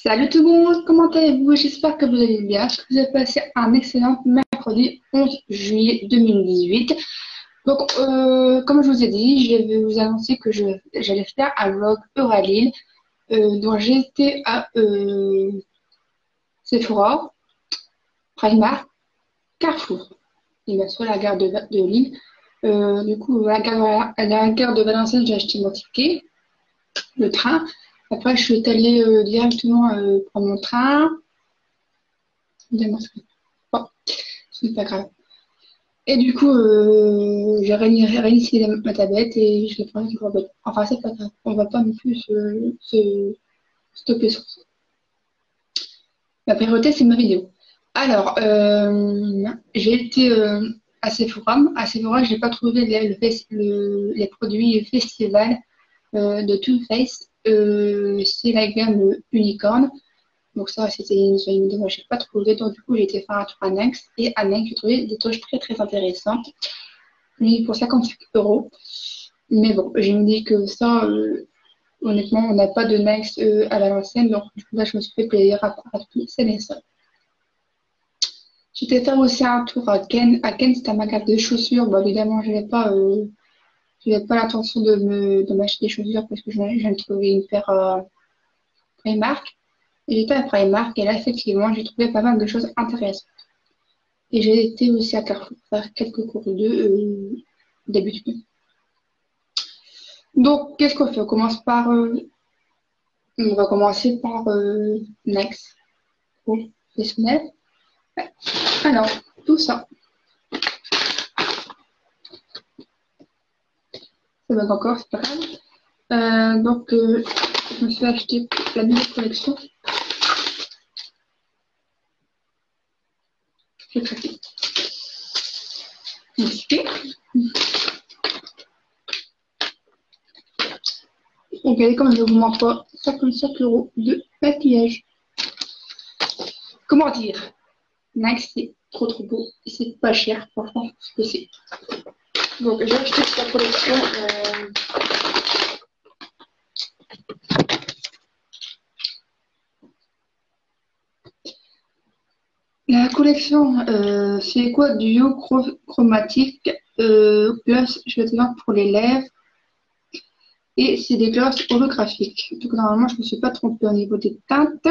Salut tout le monde, comment allez-vous? J'espère que vous allez bien, que vous avez passé un excellent mercredi 11 juillet 2018. Donc, comme je vous ai dit, je vais vous annoncer que j'allais faire un vlog Euralil, dont j'ai été à Sephora, Primark, Carrefour, et bien sûr la gare de Lille. Du coup, à la gare de Valenciennes, j'ai acheté mon ticket, le train. Après, je suis allée directement prendre mon train. Bon, ce n'est pas grave. Et du coup, j'ai réinitialisé ma tablette et je l'ai pris sur Robert. Enfin, c'est pas grave. On va pas non plus se stopper sur ça. Ma priorité, c'est ma vidéo. Alors, j'ai été à Sephora. À Sephora, je n'ai pas trouvé les produits festival de Too Faced. C'est la gamme Unicorn. Donc ça, c'était une idée que je n'ai pas trouvé. Donc du coup, j'ai été faire un tour à Nex. Et à Nex, j'ai trouvé des toches très très intéressantes. Oui, pour 55 euros. Mais bon, je me dis que ça, honnêtement, on n'a pas de Nex à Valenciennes. Donc du coup, là, je me suis fait plaisir à tout. C'est les seuls. J'étais faire aussi un tour à Ken. À Ken, c'était un magasin de chaussures. Bon, évidemment, je n'avais pas l'intention de m'acheter des chaussures parce que je viens de trouver une paire Primark. Et j'étais à Primark et là, effectivement, j'ai trouvé pas mal de choses intéressantes. Et j'ai été aussi à Carrefour faire quelques cours d'habitude. Donc, qu'est-ce qu'on fait? On va commencer par Next, professionnel. Ouais. Alors, tout ça, ça va encore, c'est pas grave. Donc, je me suis acheté la nouvelle collection. J'ai craqué. Et regardez comme je vous mens pas, 55 euros de maquillage. Comment dire? Next, c'est trop trop beau. Et c'est pas cher, franchement, ce que c'est. Donc, j'ai acheté cette collection. La collection, c'est quoi? Duo chromatique, gloss cheveux pour les lèvres. Et c'est des glosses holographiques. Donc, normalement, je ne me suis pas trompée au niveau des teintes.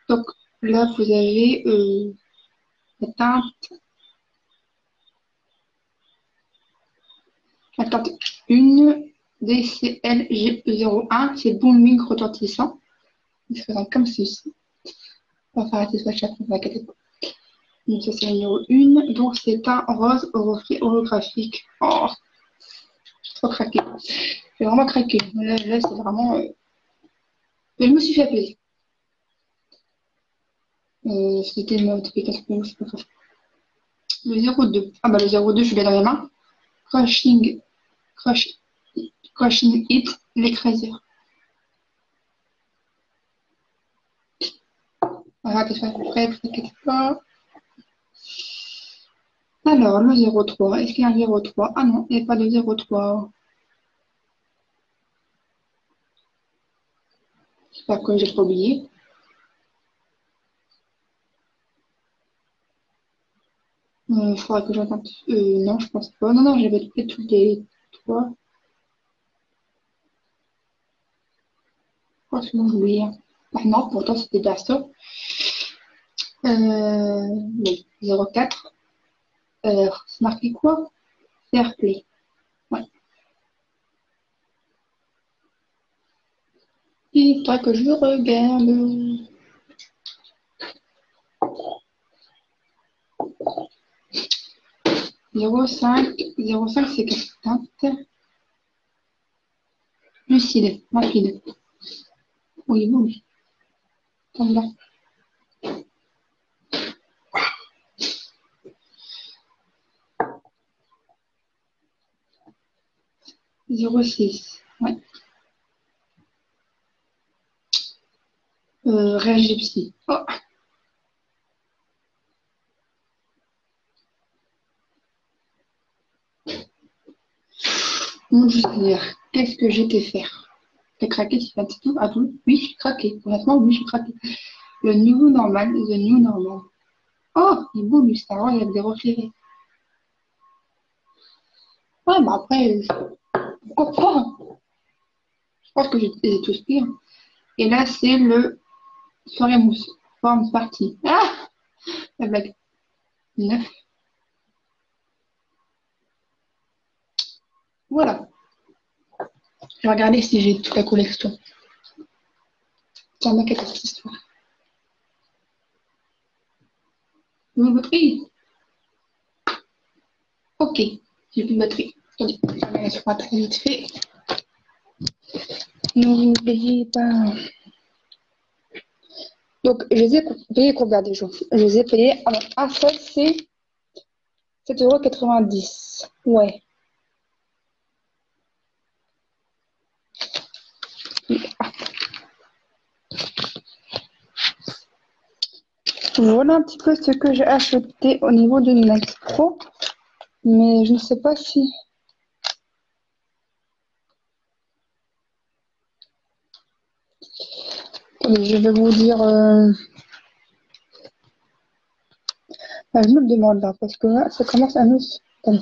Donc, là, vous avez la teinte, la teinte 1, DCLG01, c'est booming retentissant. Il se présente comme ceci. On va faire arrêter ce chaque fois, ne donc ça c'est le numéro 1. Donc c'est un rose au reflet holographique. Oh, j'ai trop craqué. J'ai vraiment craqué. Là c'est vraiment... Mais je me suis fait plaisir. C'était une notification, c'est pas grave. Le 02. Ah bah le 02, je l'ai dans les mains. Crushing, crush, Crushing It, l'écraseur. Voilà, t'es prêt, t'inquiète pas. Alors, le 03. Est-ce qu'il y a un 03? Ah non, il n'y a pas de 03. J'espère que j'ai pas oublié. Il faudra que j'attende. Non, je pense pas. Non, non, j'avais trouvé tous les trois. Franchement, j'ai oublié. Ah non, pourtant c'était bien ça. Non, 04. C'est marqué quoi? Fair play. Ouais. Il faudra que je regarde. 05. 05, c'est quelle teinte? Lucide, rapide. Oui, bon. Comme là. 06. Ouais. Réagipsy. Oh. Mon Dieu Seigneur, qu'est-ce que j'étais faire? T'es craqué, Tiffany, c'est tout? À tout? Oui, je suis craqué. Honnêtement, oui, je suis craqué. Le nouveau normal, the new normal. Oh, il est beau, lui, c'est vrai, il y a des reflets. Ouais, bah après, pourquoi pas? Je pense que j'ai tous pris, hein. Et là, c'est le soirée mousse. Forme partie. Ah! La blague. 9. Voilà. Je vais regarder si j'ai toute la collection. Tiens, ma cette histoire. Une batterie. Ok. J'ai plus de batterie. Attendez, je vais aller sur Internet vite fait. N'oubliez pas. Donc, je les ai payés combien des jours? Je les ai payés. Alors, un seul, c'est 7,90 €. Ouais. Voilà un petit peu ce que j'ai acheté au niveau de Max Pro. Mais je ne sais pas si. Attendez, je vais vous dire. Je me le demande là, parce que là, ça commence à nous. Attendez.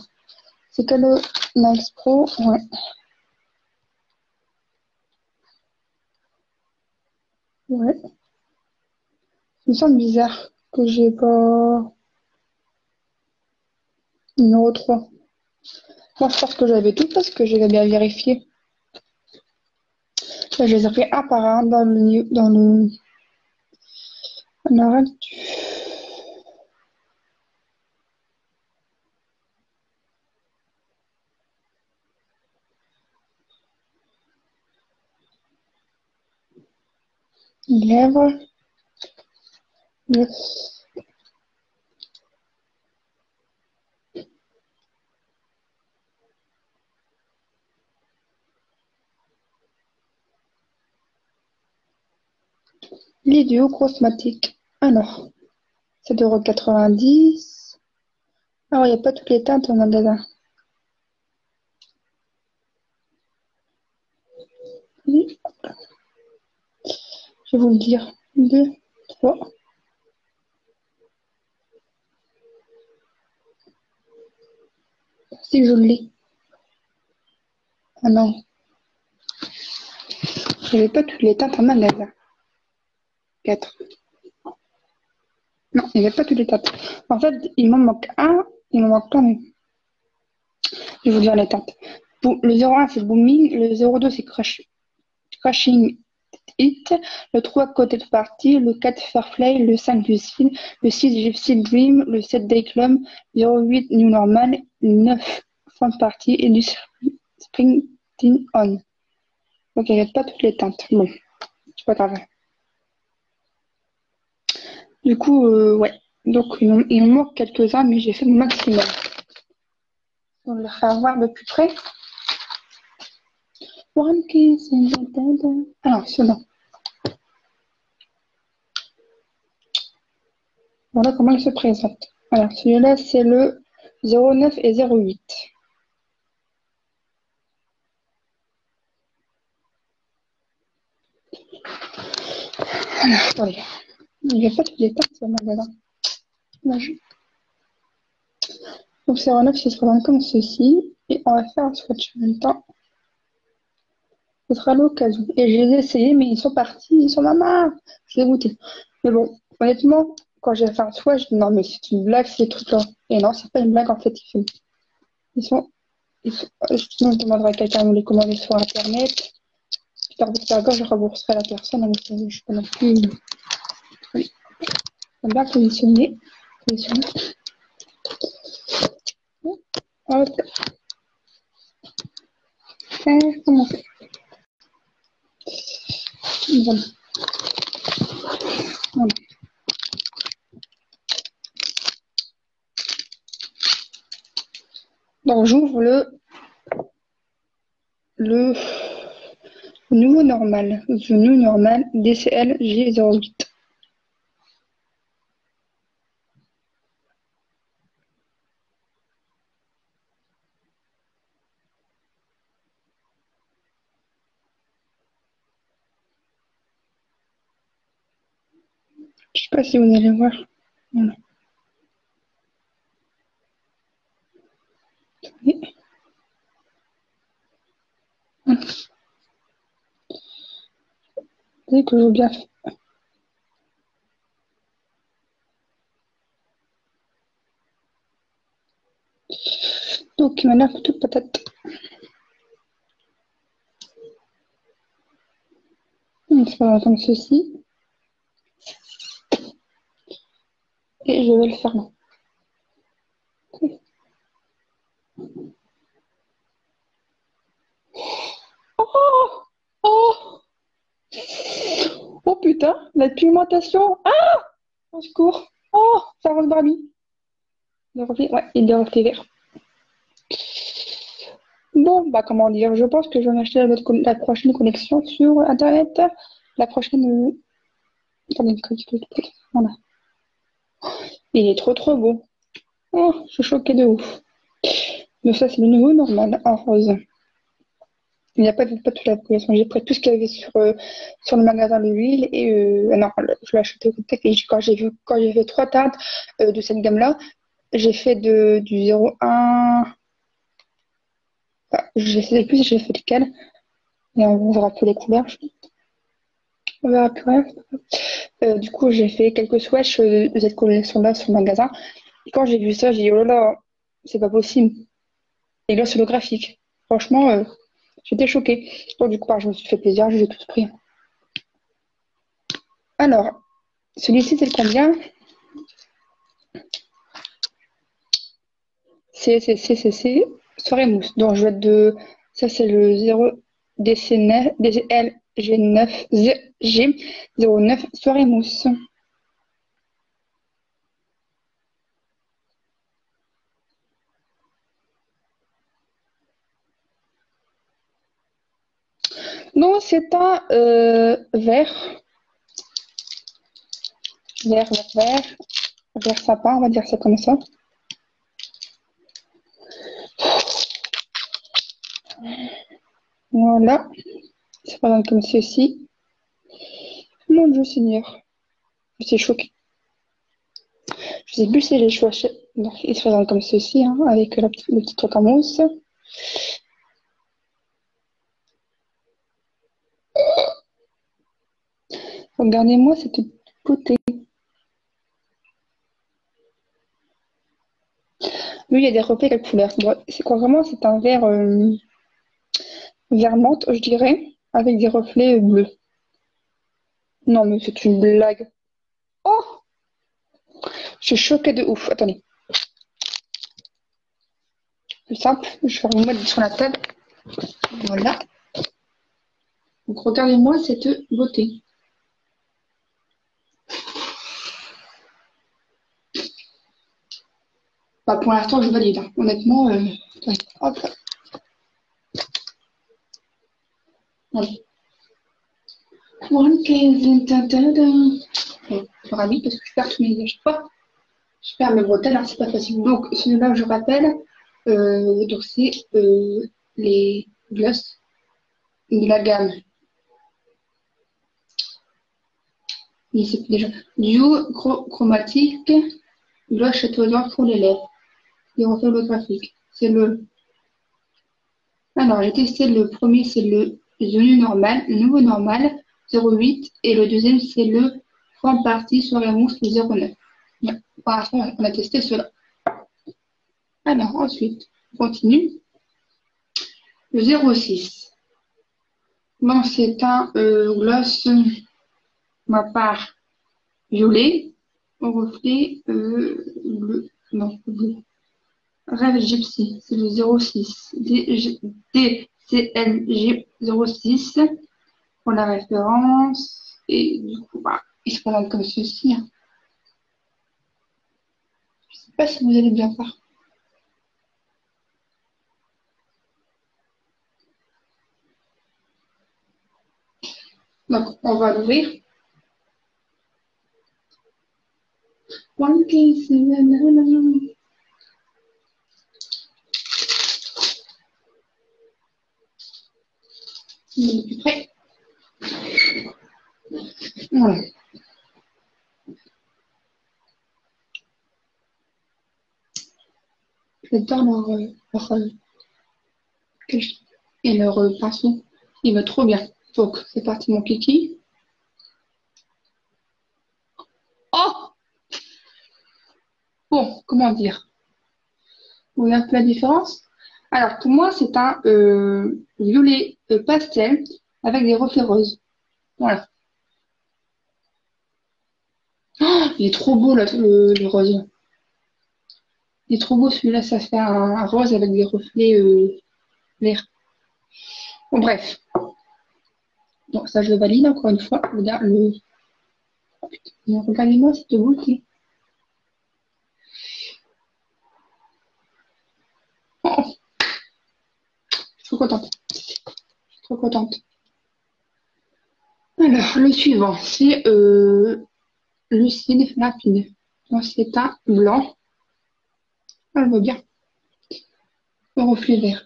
C'est que le Max Pro. Ouais. Ouais. Il me semble bizarre que j'ai pas. Numéro 3. Moi, je pense que j'avais tout parce que j'avais bien vérifié. Là, je les ai pris un par un dans le. Dans le... Alors, lèvres. Le... Les duos cosmétiques. Alors, 7,90 €. Alors, il n'y a pas toutes les teintes au magasin. Oui, je vais vous le dire. 2, 3. Si je l'ai. Ah non, il n'y avait pas toutes les teintes en magasin. 4. Non, il n'y avait pas toutes les teintes. En fait, il m'en manque un. Il m'en manque plein. Je vais vous dire les teintes. Le 01, c'est Booming. Le 02, c'est Crashing It. Le 3, Coated Party. Le 4, Fairplay. Le 5, Lucid. Le 6, Gypsy Dream. Le 7, Dayclum. 08, New Normal. Le 9, Fun Party. Et du Spring Teen On. Donc, il n'y avait pas toutes les teintes. Bon, c'est pas grave. Du coup, ouais. Donc, il me manque quelques-uns, mais j'ai fait mon maximum. On va faire voir de plus près. One kiss in the dead. Alors, celui-là. Voilà comment il se présente. Alors, celui-là, c'est le 09 et 08. Alors, attendez. Il n'y a pas toutes les teintes sur le magasin. Donc, 09, il se présente comme ceci. Et on va faire un swatch en même temps. Ce sera l'occasion. Et je les ai essayés, mais ils sont partis. Ils sont maman. Je suis dégoûtée. Mais bon, honnêtement, quand j'ai fait un swatch, je dis non, mais c'est une blague, ces trucs-là. Et non, c'est pas une blague, en fait. Ils sont, sinon, je demanderai à quelqu'un de les commander sur Internet. Par contre, je rembourserai la personne. Donc, je ne suis pas non plus. Oui, bien positionné. Positionné. Hop. Comment on fait? Voilà. Voilà. Donc, j'ouvre le nouveau normal. The new normal DCL G08. Je sais pas si vous allez voir. Voilà. Dès que j'ai bien fait. Donc maintenant, toute patate. On va faire comme ceci. Et je vais le faire là. Oh, oh, oh putain, la pigmentation. Ah, au secours. Oh, ça rose Barbie. Le reflet, ouais, et des reflets verts. Bon, bah comment dire, je pense que je vais m'acheter la prochaine connexion sur Internet. La prochaine... Attendez, voilà. Il est trop trop beau. Oh, je suis choquée de ouf. Mais ça, c'est le nouveau normal, en rose. Il n'y a pas toute la collection. J'ai pris tout ce qu'il y avait sur le magasin de l'huile et non, je l'ai acheté au contact. Et quand j'ai fait 3 teintes de cette gamme-là, j'ai fait du 01. Enfin, je sais plus si j'ai fait lequel. Et on verra plus les couleurs. On verra plus rien. Du coup, j'ai fait quelques swatchs de cette collection-là sur le magasin. Et quand j'ai vu ça, j'ai dit oh là là, c'est pas possible. Et là, c'est holographique. Franchement, j'étais choquée. Donc, du coup, je me suis fait plaisir, j'ai tout pris. Alors, celui-ci, c'est le combien? C'est soirée mousse. Donc, je vais être de. Ça, c'est le 0 DC9, DCLG9, G09, soirée mousse. Non, c'est un vert. Vert sapin, on va dire ça comme ça. Voilà. C'est par exemple comme ceci. Mon Dieu Seigneur. Je suis choquée. Je sais plus si les choix. Donc, il se présente comme ceci, hein, avec le petit truc en mousse. Regardez-moi cette beauté. Lui, il y a des reflets quelle couleur. Bon, c'est quoi vraiment? C'est un vert, vert menthe, je dirais, avec des reflets bleus. Non, mais c'est une blague. Oh! Je suis choquée de ouf. Attendez. Plus simple, je vais vous mettre sur la table. Voilà. Donc, regardez-moi cette beauté. Bah, pour l'instant, je valide, hein. Honnêtement, hop. Voilà. One case, je suis ravie parce que je perds tous mes chaque fois. Je perds mes bretelles, hein, c'est pas facile. Donc, celui-là, je rappelle, donc c'est les gloss de la gamme. Il s'appelle déjà Duo Chromatique, gloss chatoyant pour les lèvres. Les reflets holographiques. C'est le. Alors, j'ai testé le premier, c'est le normal, le nouveau normal, 0,8, et le deuxième, c'est le forme partie soirée mousse, le 0,9. Ouais. Pour l'instant, on a testé cela. Alors, ensuite, on continue. Le 0,6. Bon, c'est un gloss, ma part, violet, au reflet bleu. Non, bleu. Rêve Gypsy, c'est le 06. DCLG 06 pour la référence. Et du coup, bah, il se présente comme ceci, hein. Je ne sais pas si vous allez bien voir. Donc, on va l'ouvrir. One piece, il est plus près. Voilà. J'adore quel- et leur pinceau. Il va trop bien. Donc, c'est parti, mon kiki. Oh! Bon, comment dire? Vous voyez un peu la différence? Alors, pour moi, c'est un violet pastel avec des reflets roses. Voilà. Oh, il est trop beau, là, le rose. Il est trop beau, celui-là. Ça fait un rose avec des reflets verts. Bon, bref. Donc, ça, je le valide encore une fois. Regarde regardez-moi cette beauté. Oh, je suis trop contente. Je suis trop contente. Alors, le suivant, c'est Lucide Lapide. Donc, c'est un blanc. Elle va bien. Au reflet vert.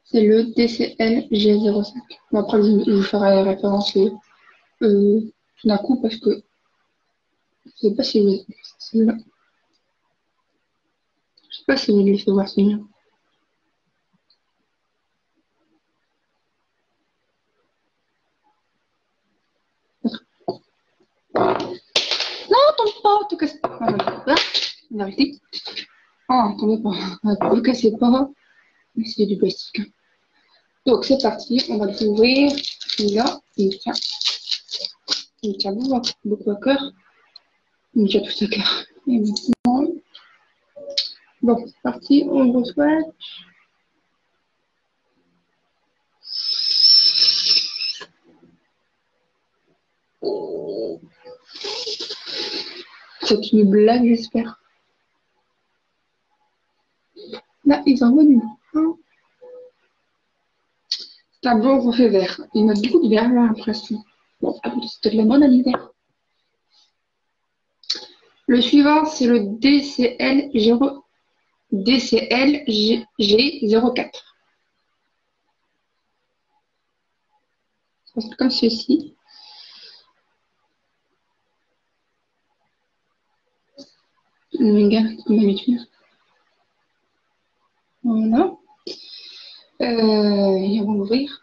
C'est le DCL G05. Bon, après, je vous ferai référence tout d'un coup parce que je sais pas si vous... celui-là. Je sais pas si vous lui fait voir celui-là. Non, tombe pas, te casse pas. On va arrêter. Oh, tombez pas. Ne cassez pas. C'est du plastique. Donc, c'est parti. On va l'ouvrir. Celui-là, il tient beaucoup à cœur. Il tient tout à cœur. Et maintenant, bon, c'est parti. On reçoit. C'est une blague, j'espère. Là, ils envoient du bon. C'est un bon reflet vert. Il met beaucoup de vert, j'ai l'impression. Bon, c'était de la mode à l'hiver. Le suivant, c'est le DCL G04. C'est comme ceci. Regarde, comme d'habitude. Voilà. Et on va l'ouvrir.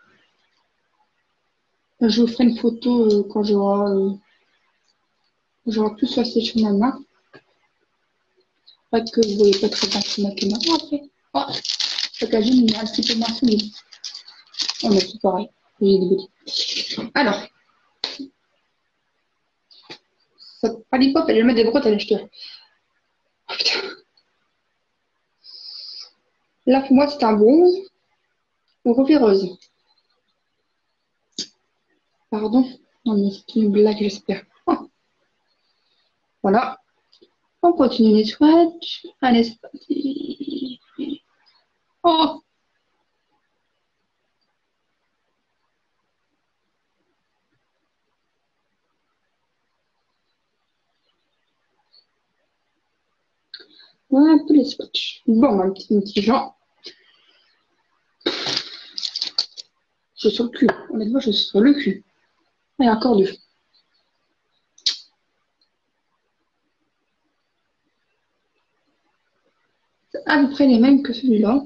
Je vous ferai une photo quand j'aurai tout ça sur ma main. Pas que vous ne voyez pas très bien sur ma caméra après. Oh, l'occasion, il est un petit peu moins solide. On a tout pareil. J'ai des bêtises. Alors, ça pas l'hip-hop, elle va mettre des bretelles, je te. Oh, putain. Là, pour moi, c'est un bronze ou reflet rose. Pardon. Non, mais c'est une blague, j'espère. Oh, voilà. On continue les swatchs. Allez, c'est parti. Oh, voilà un peu les swatchs. Bon, mon petit Jean, je suis sur le cul. Honnêtement, je suis sur le cul. Il y a encore deux. C'est à peu près les mêmes que celui-là.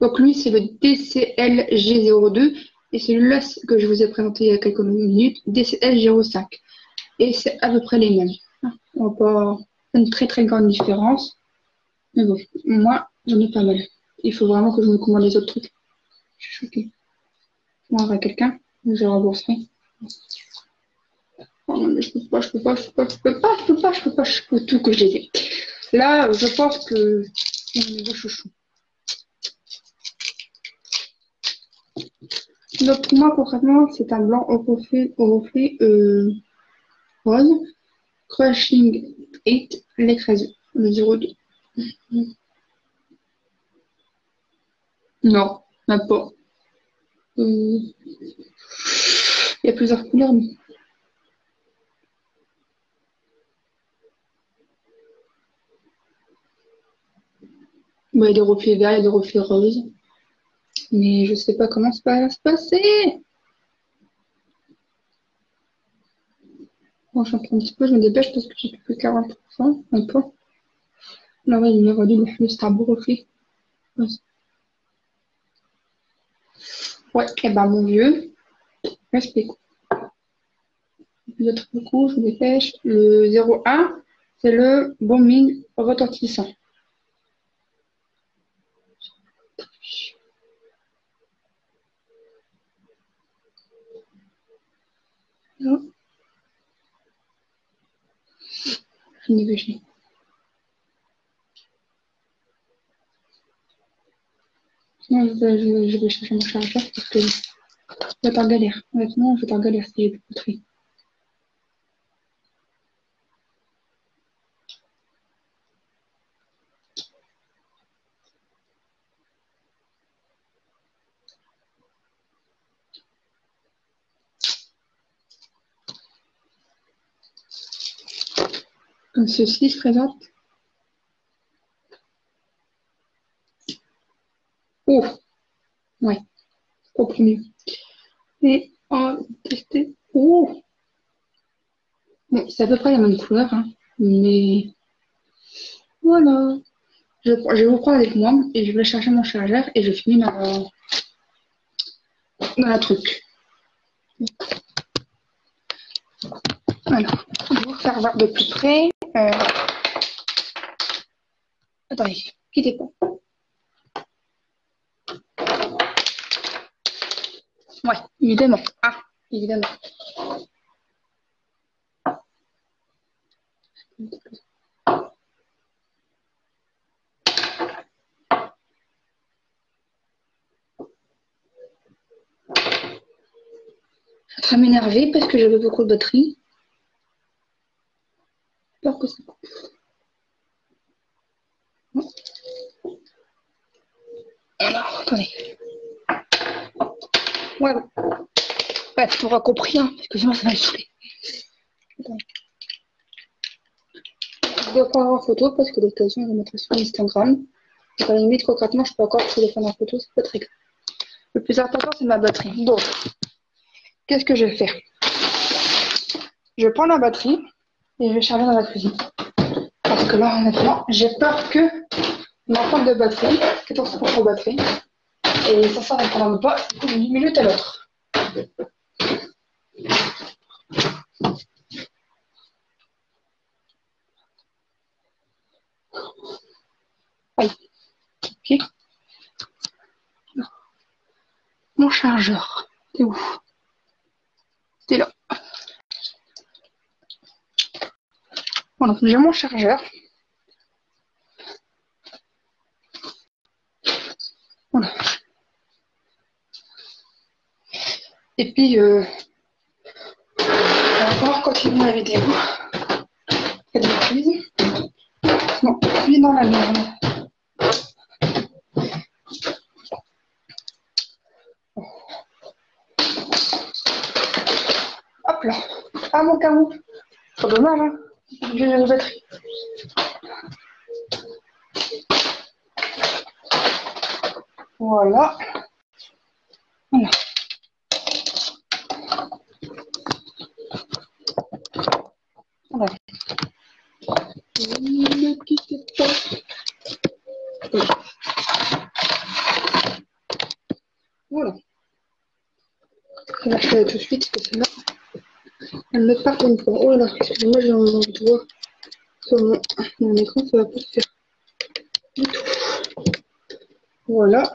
Donc lui, c'est le DCLG02 et celui-là que je vous ai présenté il y a quelques minutes, DCL05. Et c'est à peu près les mêmes. On va pas une très très grande différence. Mais bon, moi, j'en ai pas mal. Il faut vraiment que je me commande les autres trucs. Je suis choquée. Moi, avec quelqu'un, je rembourserai. Oh non, mais je peux pas, je peux pas, je peux pas, je peux pas, je peux pas, je peux pas, je peux tout que je les ai. Là, je pense que c'est mon nouveau chouchou. Donc, pour moi, concrètement, c'est un blanc au reflet rose. Crushing 8, les 13, le 02. Non, même pas. Il y a plusieurs couleurs. Mais... bon, il y a des reflets verts, il y a des reflets roses. Mais je sais pas comment ça va se passer. Bon, j'en prends un petit peu, je me dépêche parce que j'ai plus que 40%. Un peu. Là, ouais, il aurait dû le starboard aussi. Ouais, et ben mon vieux, respect. L'autre coup, je me dépêche. Le 0,1, c'est le bombing retentissant. Non, je me dépêche. Sinon, je vais chercher mon chargeur parce que je vais être en galère. Honnêtement, je vais être en galère s'il y a des batteries. Comme ceci se présente. Oh, ouais, au premier. Et on va tester. Oh, bon, c'est à peu près la même couleur, hein, mais voilà. Je vais vous prendre avec moi et je vais chercher mon chargeur et je finis dans la truc. Voilà. Je vais vous faire voir de plus près. Attendez, quittez pas. Ouais, évidemment. Ah, évidemment. Je suis en train de m'énerver parce que j'avais beaucoup de batterie. J'ai peur que ça coupe. Alors, attendez. Ouais, ouais, tu auras compris, hein, parce que sinon ça va me saouler. Je dois prendre en photo parce que l'occasion, je vais mettre sur Instagram. Donc, à la limite, concrètement, je peux encore téléphoner en photo, c'est pas très grave. Le plus important, c'est ma batterie. Donc, qu'est-ce que je vais faire? Je prends la batterie et je vais charger dans la cuisine. Parce que là, honnêtement, j'ai peur que ma pompe de batterie, 14% de batterie, et ça ne prendra pas d'une minute à l'autre. Aïe, ok. Mon chargeur, c'est où? C'est là. Voilà, j'ai mon chargeur. Voilà. Et puis, on va pouvoir continuer la vidéo. Il y a des cuisines. Non, cuisine dans la merde. Hop là. Ah, mon carreau. C'est dommage, hein. J'ai la batterie. Voilà. Voilà. Voilà. Ne quittez pas. Voilà. Je vais acheter tout de suite parce que celle-là, elle me part une fois. Oh là là, excusez-moi, j'ai envie de voir sur mon écran, ça va pas se faire du tout. Voilà.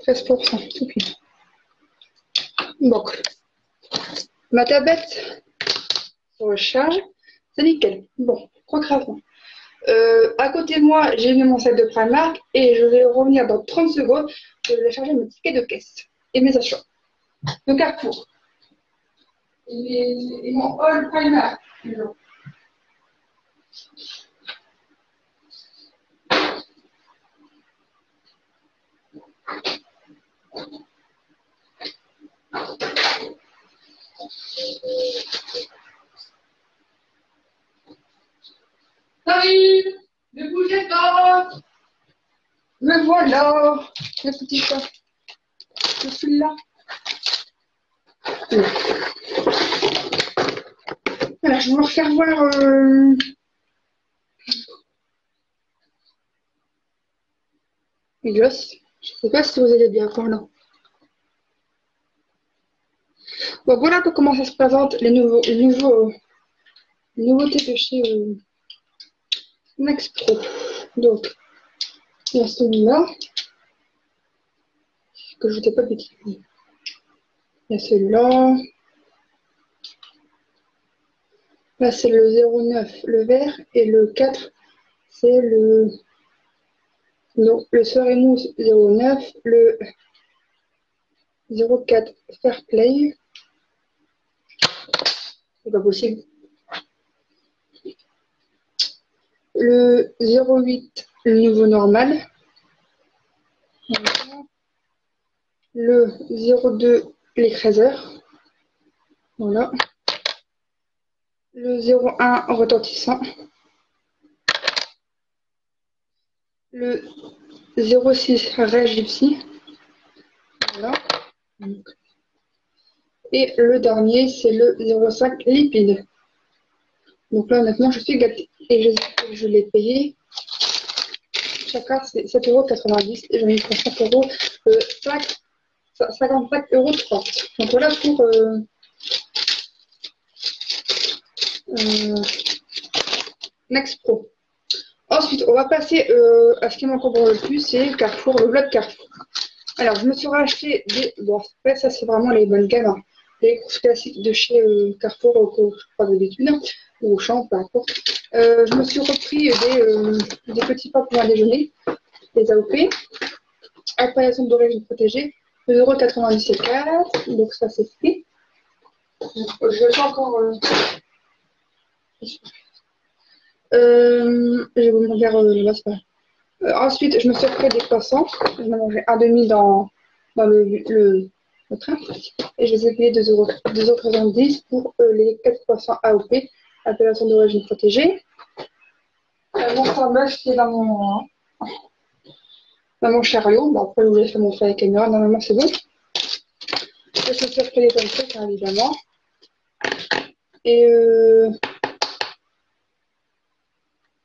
13%. Ok. Donc, ma tablette se recharge. C'est nickel. Bon, concrètement. À côté de moi, j'ai mis mon sac de Primark et je vais revenir dans 30 secondes. Je vais charger mes tickets de caisse et mes achats. De Carrefour. Et mon haul Primark. Salut! Ne bougez pas! Me voilà! Le petit chat. Je suis là. Voilà, je vais vous refaire voir les glosses. Je ne sais pas si vous allez bien encore là. Bon, voilà un peu comment ça se présente, les nouveautés de chez Max Pro. Donc, il y a celui-là, que je ne t'ai pas petit. Il y a celui-là. Là, c'est le 09, le vert, et le 4, c'est le. Non, le soirée mousse 09, le 04 Fair Play. C'est pas possible. Le 08, le nouveau normal. Le 02, l'écraseur. Voilà. Le 01, retentissant. Le 06, Ray Gypsy. Voilà. Et le dernier, c'est le 05, lipide. Donc là, honnêtement, je suis gâtée. Et je l'ai payé. Chacun, c'est 7,90 € et j'en ai pour 5 euros, 55,30 €. Donc voilà pour Next Pro. Ensuite, on va passer à ce qui m'encombre le plus, c'est Carrefour, le blog Carrefour. Alors, je me suis racheté des. Bon, après, ça, c'est vraiment les bonnes gammes. Hein. Les courses classiques de chez Carrefour, que je crois d'habitude, ou au champ, peu importe. Je me suis repris des petits pains pour un déjeuner, des AOP, appellation d'origine protégée, 2,97 €, donc ça c'est fait. Je vais encore. Je vais vous montrer le bas, c'est pas grave. Ensuite, je me suis repris des croissants. J'en ai mangé un demi dans le train. Et je les ai payés 2,70 € pour les 4 croissants AOP, appellation d'origine protégée. Mon fromage qui est dans mon chariot. Bon, après, je vous laisse montrer la caméra. Normalement, c'est bon. Je me suis repris les pancakes, hein, évidemment. Et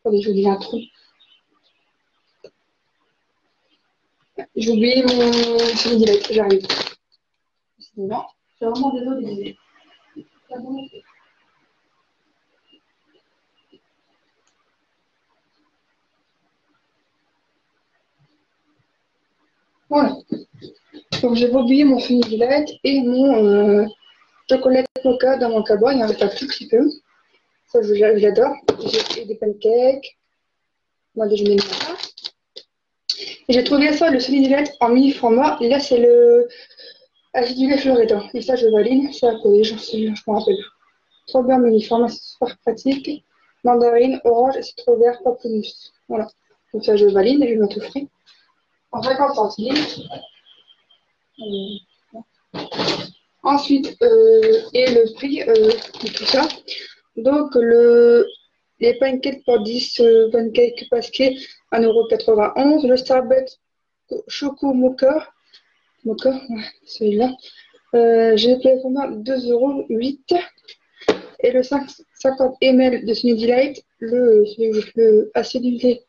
attendez, j'ai oublié un truc. J'ai oublié mon direct, j'arrive. Non, je suis vraiment désolée. Voilà. Donc j'ai oublié mon Funny-Delight et mon chocolat mocha dans mon cabas. Il y en a un tout petit peu. Ça, j'adore. J'ai des pancakes. Moi, déjeuner le matin. Et j'ai trouvé ça, le Funny-Delight en mini format. Et là, c'est le acidulé Florida. Et ça, je valide. C'est à côté, je m'en rappelle. Trop bien, mini format, c'est super pratique. Mandarine, orange, et citron vert, pamplemousse. Voilà. Donc ça, je valide et je vais m'offrir en 50 centimes. Ensuite, et le prix de tout ça. Donc, les pancakes pour 10 pancakes pasqués, 1,91 €. Le Starbucks Choco Mocha, ouais, celui-là, j'ai payé combien 2,08 €. Et le 50 ml de Snoody Light, le acidulé,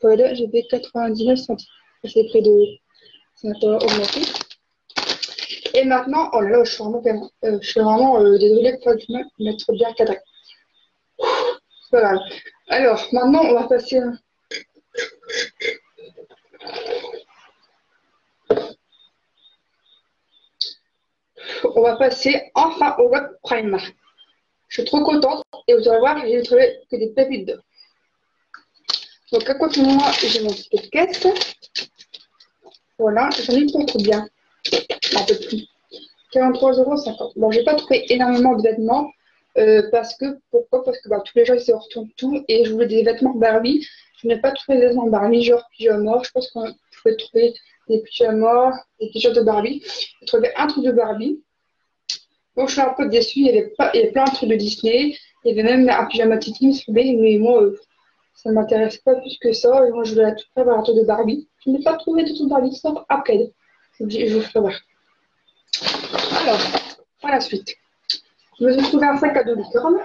voilà, j'ai payé 99 centimes. C'est le prix de. Ça a augmenté. Et maintenant, oh là là, je suis vraiment désolée pour mettre bien cadré. C'est pas grave. Alors, maintenant, on va passer. On va passer enfin au web Prime. Je suis trop contente et vous allez voir, j'ai trouvé que des pépites d'or. Donc, à côté de moi, j'ai mon petit de caisse. Voilà, j'en ai pour trop bien. Un peu plus. 43,50 €. Bon, j'ai pas trouvé énormément de vêtements. Pourquoi? Parce que tous les gens ils se retournent tout et je voulais des vêtements Barbie. Je n'ai pas trouvé des vêtements Barbie, genre pyjama. Je pense qu'on pouvait trouver des pyjamas, des t-shirts de Barbie. J'ai trouvé un truc de Barbie. Donc je suis un peu déçue. Il y avait plein de trucs de Disney. Il y avait même un pyjama Titi sur B, mais moi ça ne m'intéresse pas plus que ça. Et moi je voulais à tout près avoir un truc de Barbie. Je n'ai pas trouvé de truc de Barbie sauf après. Je vous ferai voir. Alors. Par la suite, je me suis trouvé un sac à dos licorne.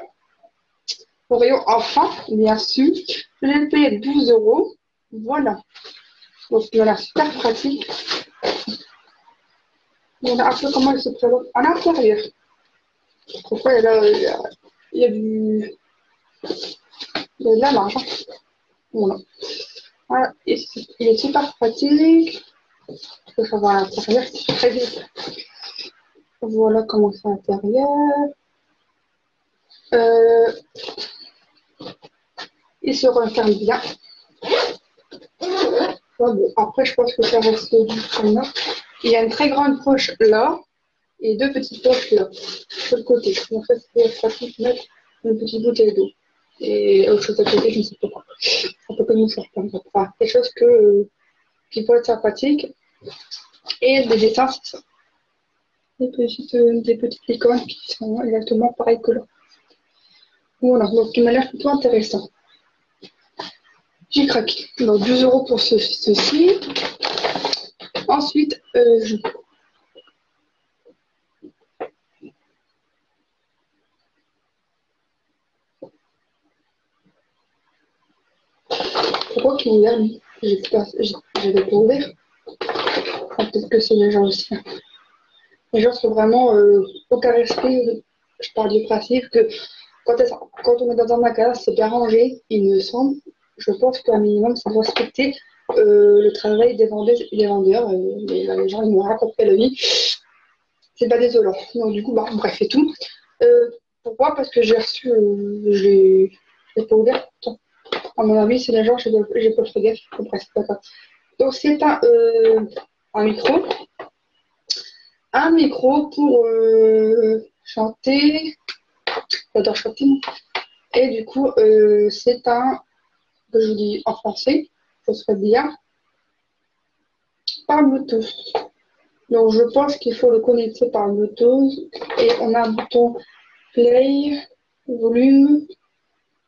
Au rayon enfant, bien sûr. Je l'ai payé 12 euros. Voilà. Donc, il a l'air super pratique. Voilà un peu comment il se présente à l'intérieur. Pourquoi il y a du... Il y a de la marge. Hein. Voilà. Voilà. Il est super pratique. Je peux savoir à l'intérieur, c'est très vite. Voilà comment c'est à l'intérieur. Euh, il se referme bien. Ouais, bon, après, je pense que ça reste du là. Il y a une très grande poche là et deux petites poches là, sur le côté. En fait, c'est pratique de mettre une petite bouteille d'eau. Et autre chose à côté, je ne sais pas quoi. Un peu comme une serpent. Enfin, quelque chose qui peut être sympathique. Et des dessins, c'est ça. Des petites licornes qui sont exactement pareilles que là. Voilà, donc il m'a l'air plutôt intéressant. J'ai craqué. Donc 12 euros pour ceci. Ensuite, pourquoi qu'il est ouvert lui? J'avais pas ouvert. Ah, peut-être que c'est les gens aussi. Hein. Les gens sont vraiment aucun respect. Je parle du principe que quand on est dans un magasin, c'est bien rangé, il me semble. Je pense qu'un minimum, ça doit respecter le travail des vendeuses et des vendeurs. Les gens, ils m'ont raconté la vie. C'est pas désolant. Donc, du coup, bah, bref, et tout. Pourquoi? Parce que j'ai reçu, je l'ai pas ouvert. Pourtant. À mon avis, c'est les gens, j'ai pas fait gaffe. Bref, c'est pas grave. Donc, c'est un micro. Un micro pour chanter. J'adore chanter. Et du coup, c'est que je dis en français, ce serait bien, par Bluetooth. Donc, je pense qu'il faut le connecter par Bluetooth. Et on a un bouton play, volume,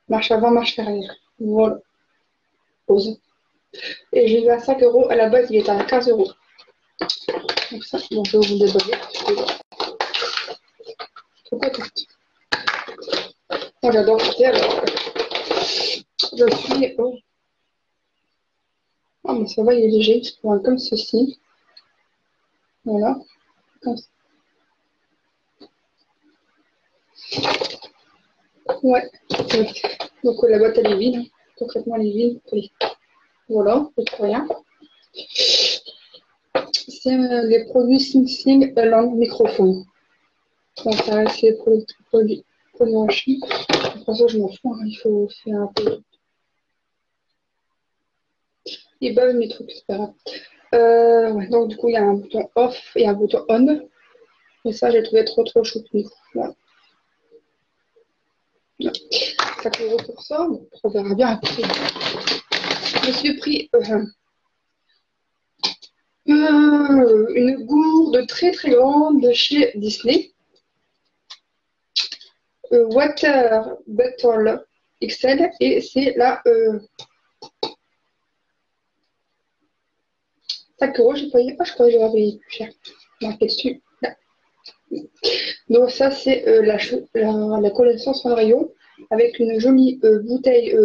marche avant, marche arrière. Voilà. Pause. Et j'ai eu à 5 euros. À la base, il était à 15 euros. Donc, ça, bon, je vais vous déballer. Pourquoi tout? Moi, j'adore chanter, alors je suis. Oh. Ah, mais ça va, il est léger. C'est comme ceci. Voilà. Comme ça. Ouais. Donc, la boîte, elle est vide. Concrètement, elle est vide. Voilà, c'est rien. C'est les produits Sing Sing Langue Microphone. Donc, c'est les produits en Chine. Après ça, je m'en fous. Hein. Il faut faire un peu. Ils bavent mes trucs, c'est pas grave. Ouais, donc, du coup, il y a un bouton off et un bouton on. Et ça, j'ai trouvé trop chou. Voilà. 4 euros pour ça. Donc, on verra bien après. Je me suis pris une gourde très grande de chez Disney. Water Bottle XL et c'est là 5 euros. J'ai payé. Ah, je crois que j'avais payé plus cher. Marqué dessus. Là. Donc, ça, c'est la collection Cendrillon avec une jolie bouteille.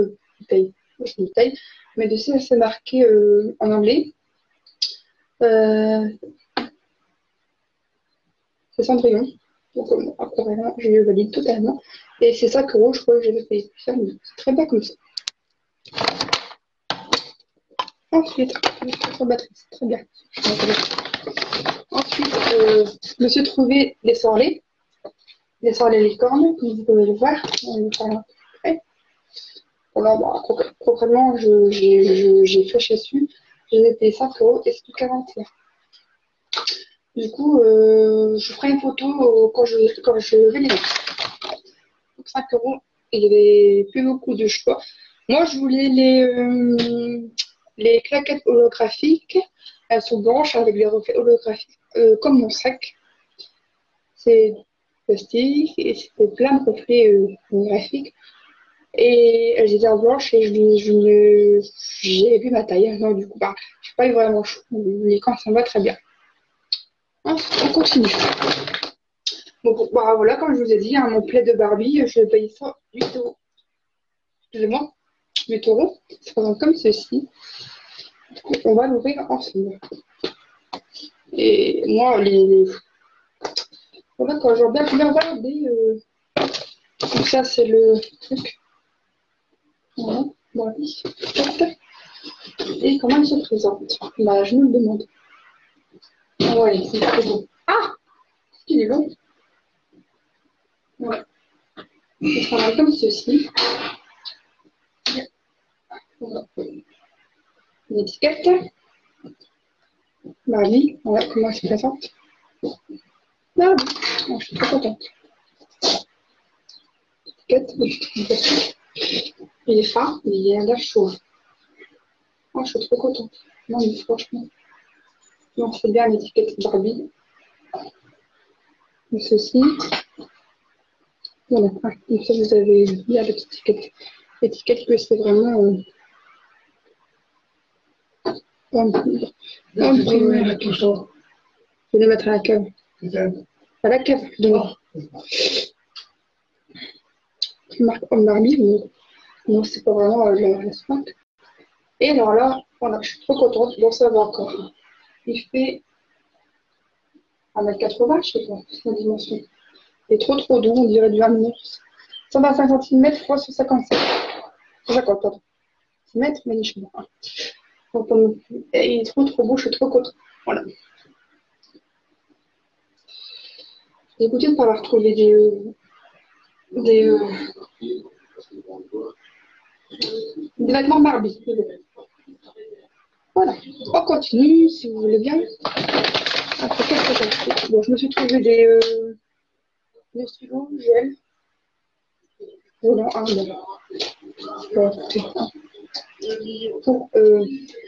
Bouteille. Mais dessus, c'est marqué en anglais. C'est Cendrillon. Donc, après, vraiment, je le valide totalement. Et c'est 5 euros, je crois que j'avais payé plus cher, mais c'est très bien comme ça. Ensuite, sur batterie, c'est très bien. Ensuite, je me suis trouvé des sorlets licornes, comme vous pouvez le voir. Voilà, bon, concrètement, j'ai flashé dessus. J'ai payé 5 euros et c'est tout 41. Du coup, je ferai une photo quand je vais les mettre. Donc 5 euros, il y avait plus beaucoup de choix. Moi, je voulais les claquettes holographiques. Elles sont blanches avec des reflets holographiques, comme mon sac. C'est plastique et c'était plein de reflets holographiques. Et elles étaient en blanche et j'ai vu ma taille. Donc, du coup, bah, je suis pas eu vraiment chaud. Les camps, ça me va très bien. Ensuite, on continue. Donc, bah, voilà, comme je vous ai dit, hein, mon plaid de Barbie, je paye ça 8 euros. Excusez-moi, 8 euros. Ça présente comme ceci. Du coup, on va l'ouvrir ensemble. Et moi, voilà, quand je regarde, bien regarder. Donc ça, c'est le truc. Voilà, Barbie. Et comment il se présente? Bah, je me le demande. Ouais, c'est très bon. Ah! Il est long. Ouais. Il sera comme ceci. Voilà. Une étiquette. Barbie. Voilà comment elle se présente. Barbie. Oh, je suis trop contente. Étiquette. Il est fin, mais il a l'air chaud. Oh, je suis trop contente. Non, mais franchement. Non, c'est bien l'étiquette Barbie. Et ceci. Voilà. Ah, donc ça, vous avez vu la petite étiquette. L'étiquette que c'est vraiment. Imprimé à la cave. Je vais les mettre à la cave. À la cave, donc. Marque en Barbie, mais non, c'est pas vraiment la smart. Et alors là, voilà, je suis trop contente. Bon, ça va encore. Il fait 1m80, je sais pas, c'est la dimension. Il est trop doux, on dirait du 1 125 cm x 157. 150, pardon. Cm, mais je sais pas. Et il est trop beau, je suis trop contente. Voilà. Écoutez, de ne pas avoir retrouvé des vêtements Barbie. Voilà. On continue, si vous voulez bien. Après, qu'est-ce que j'ai fait? Bon, je me suis trouvé des stylos gel. Voilà, bon, écoutez, pour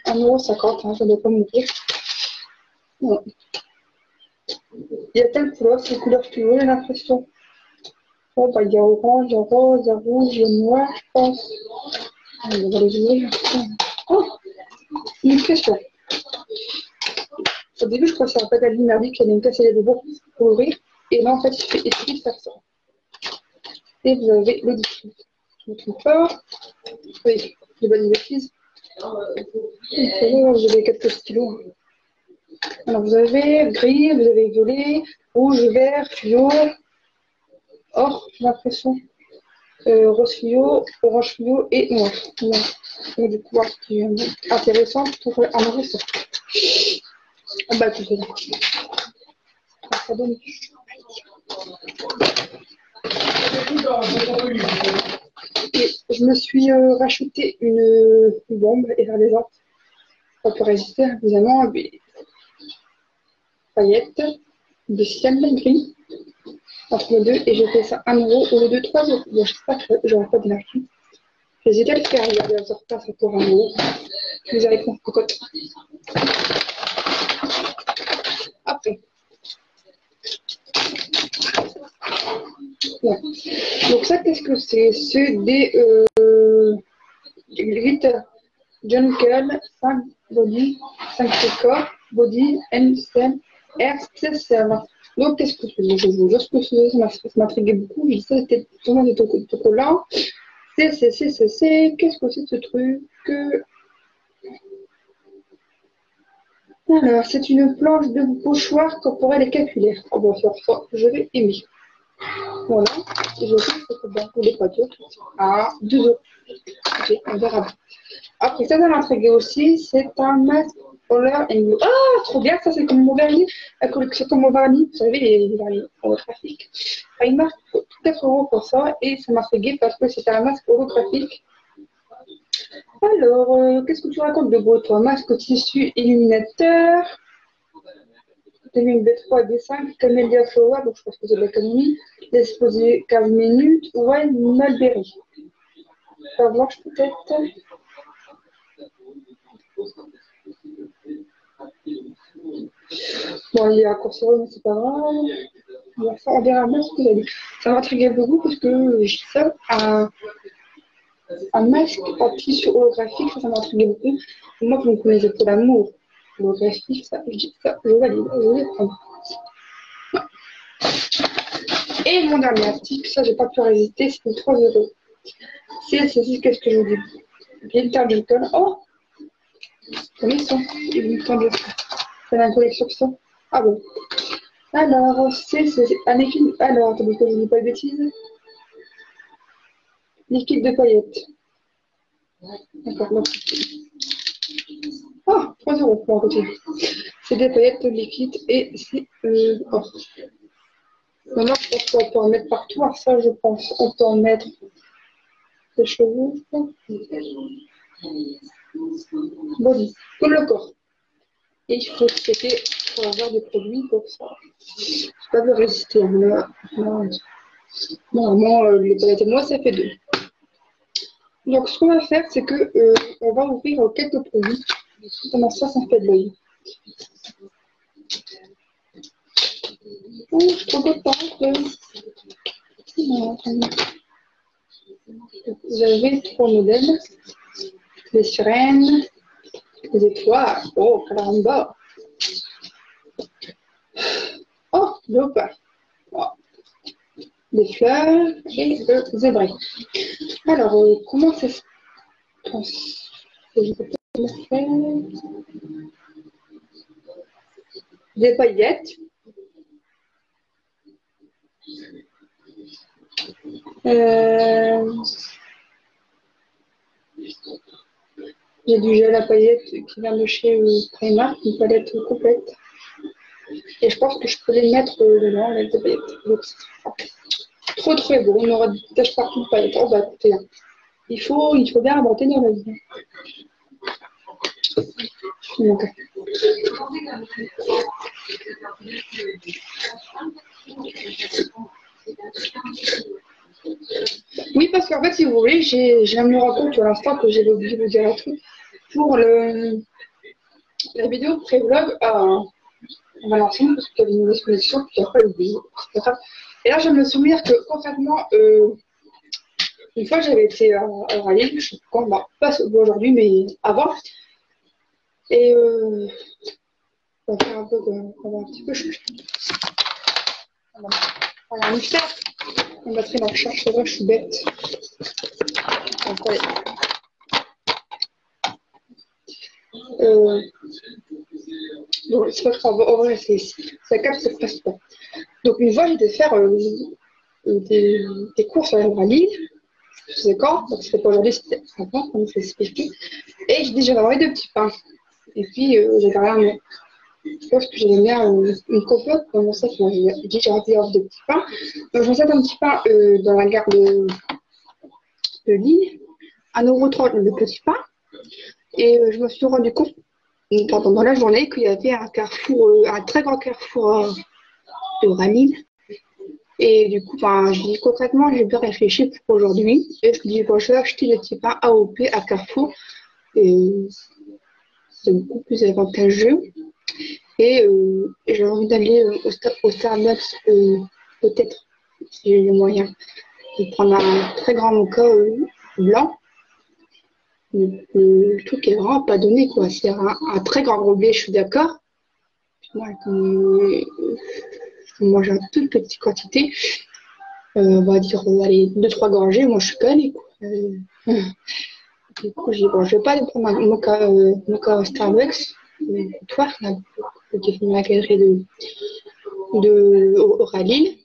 1,50 €, hein, ça ne doit pas mourir. Voilà. Il y a telle couleur, c'est couleur fluo, j'ai l'impression. Oh, bah, il y a orange, il y a rose, il y a rouge, il y a noir, je pense. On va les ouvrir. Oh, une question. Au début, je crois que c'est un Pagali m'a dit qu'il allait me casser les bobos pour ouvrir. Et là, en fait, il suffit de faire ça. Et vous avez le diffus. Je ne me trompe pas. Oui, les bonnes bêtises. Vous avez quelques stylos. Alors, vous avez gris, vous avez violet, rouge, vert, fluo, or, j'ai l'impression, rose fluo, orange fluo et noir. Donc, du coup, ce qui est intéressant pour améliorer ça. Ah bah, tout ça. Ça donne. Et je me suis racheté une bombe effervescente. Ça peut résister, évidemment, à des paillettes de ciel gris entre les deux. Et j'ai fait ça 1 € au lieu de 3 €. Bon, j'espère que j'aurai pas de l'argent. J'hésitais à le faire, regardez, à sortir ça pour 1 €. Vous avez compris, cocotte. Après. Ouais. Donc ça, qu'est-ce que c'est? C'est des glitter Jungle 5 body, 5 corps, body, NSM, RCSM. Donc qu'est-ce que c'est? Je vous jure ce que c'est, ça m'intriguait beaucoup. Je sais c'était sûrement des chocolat. Qu'est-ce que c'est ce truc? Alors, c'est une planche de pochoir corporelle et capillaire. Oh, bon, ça, je vais aimer. Voilà. Et je sais que c'est bon pour les pâtes à 2 €. Ok, on verra bien. Après, ça m'a intrigué aussi. C'est un masque roller et bleu. Ah, trop bien, ça c'est comme mon vernis. La collection comme mon vernis. Vous savez, les vernis holographiques. Enfin, il marque 4 € pour ça. Et ça m'a intrigué parce que c'était un masque holographique. Alors, qu'est-ce que tu racontes de beau, toi? Masque tissu illuminateur. Vitamine B3 et B5, Camellia Flora, donc je pense que c'est de l'économie. L'exposé 15 minutes. Wine Mulberry. Ça blanche peut-être. Bon, il est raccourci, mais c'est pas grave. On verra bien ce qu'il a dit. Ça m'intriguait beaucoup parce que j'ai ça, un masque en tissu holographique, ça m'intriguait beaucoup. Moi, je me connaissais pour l'amour holographique, ça, je dis ça, je valide, je vais prendre. Et mon dernier article, ça j'ai pas pu résister, c'était 3 €. C'est ceci, qu'est-ce que je vous dis? Glitter Gel. Oh, combien ils sont? Les Glitter Gel. C'est la collection que ça. Ah bon. Alors, c'est un liquide. Alors, attendez que je ne dis pas de bêtises. Liquide de paillettes. D'accord, donc. Ah, 3 € pour un côté. C'est des paillettes liquides et c'est or. Maintenant, je pense qu'on peut en mettre partout. Alors ça, je pense, on peut en mettre des cheveux. Body, tout le corps. Et il faut checker pour avoir des produits pour ça. Je peux pas résister. Normalement, les paillettes et moi, ça fait 2. Donc, ce qu'on va faire, c'est que on va ouvrir quelques produits. Comment ça fait de l'œil. Oh, je suis trop contente. Vous avez 3 modèles. Les sirènes, les étoiles. Oh, caramba. Oh, léopard. Oh. Des fleurs et le zébré. Alors, comment ça se passe? Des paillettes. J'ai du gel à paillettes qui vient de chez Primark, une palette complète. Et je pense que je peux les mettre dedans, les paillettes. Donc, trop très beau, on aura des taches partout de paillettes. Oh bah écoutez, hein. Il faut bien inventer dans la vie. Donc, oui, parce qu'en fait, si vous voulez, je viens de me rendre compte à l'instant que j'avais oublié de vous dire un truc. Pour la vidéo pré-vlog, on va lancer parce qu'il y avait une mauvaise connexion, puis après, oublié. Et là, je me souviens que concrètement, une fois, j'avais été à Rallye, je sais quand, bah, pas aujourd'hui, mais avant. Et on va faire un peu on va un petit peu changer. On va un mixeur. On va dans le charge, c'est vrai que je suis bête. Donc, ouais. Bon, c'est pas grave, en vrai, ça capte, ça passe pas. Donc, une fois, j'étais faire des courses à Lille. Je faisais quand? Donc, c'était pas aujourd'hui, c'était avant, comme je l'ai expliqué. Et je dis, j'avais envie de petits pains. Et puis, j'avais rien. Je pense que j'avais mis une cocotte dans mon sac. J'ai dit, j'ai envie de petits pains. Donc, j'en sais un petit pain dans la gare de Lille. 1,30 € le petit pain. Et je me suis rendu compte dans la journée qu'il y avait un carrefour, un très grand carrefour de Rallye. Et du coup, je dis concrètement, j'ai bien réfléchi pour aujourd'hui. Et je me dis, bon, je vais acheter le petit pain AOP à Carrefour. Et c'est beaucoup plus avantageux. Et j'ai envie d'aller au Starbucks, peut-être, si j'ai les moyens, de prendre un très grand mocha blanc. Le truc est vraiment pas donné, quoi. C'est un très grand gobelet, je suis d'accord. Moi, je mange en toute petite quantité. On va dire, allez, 2-3 gorgées, moi je suis calée, quoi. Du coup, j'ai dit, bon, je vais pas aller prendre un mocha Starbucks, mais toi, qui est la galerie au Rallye,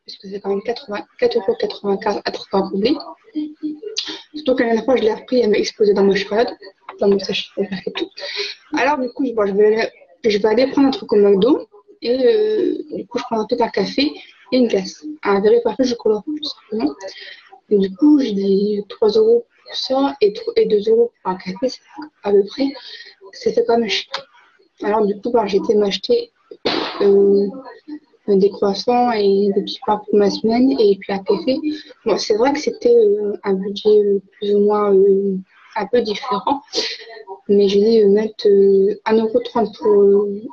parce que c'est quand même 4,95 € à 3 gobelet. Surtout que la dernière fois, je l'ai repris, elle m'a explosé dans ma charade, dans mon sachet, et tout. Alors, du coup, bon, je vais aller prendre un truc au McDo, et du coup, je prends peut-être un café et une glace. Un verre parfait chocolat, tout simplement. Et du coup, j'ai dit 3 € pour ça, et 2 € pour un café, c'est à peu près, c'est fait pas mal cher. Alors, du coup, j'ai été m'acheter des croissants et des petits pains pour ma semaine et puis un café. Bon, c'est vrai que c'était un budget plus ou moins un peu différent, mais j'ai dit mettre 1,30 € pour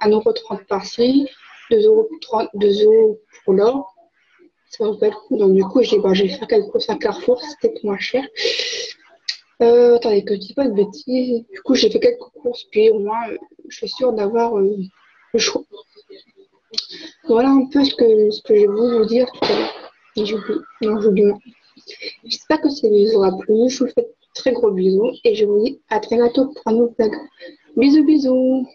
1,30 € par-ci, 2,30 € pour l'or. Ça vaut pas le coup. Donc du coup, j'ai dit, je vais faire quelques courses à Carrefour, c'était moins cher. Attendez, que je dis pas de bêtises. Du coup, j'ai fait quelques courses, puis au moins, je suis sûre d'avoir le choix. Voilà un peu ce que j'ai voulu vous dire tout à l'heure. Et j'oublie. Non, j'oublie. J'espère que cette vidéo vous aura plu. Je vous fais de très gros bisous et je vous dis à très bientôt pour un nouveau vlog. Bisous, bisous.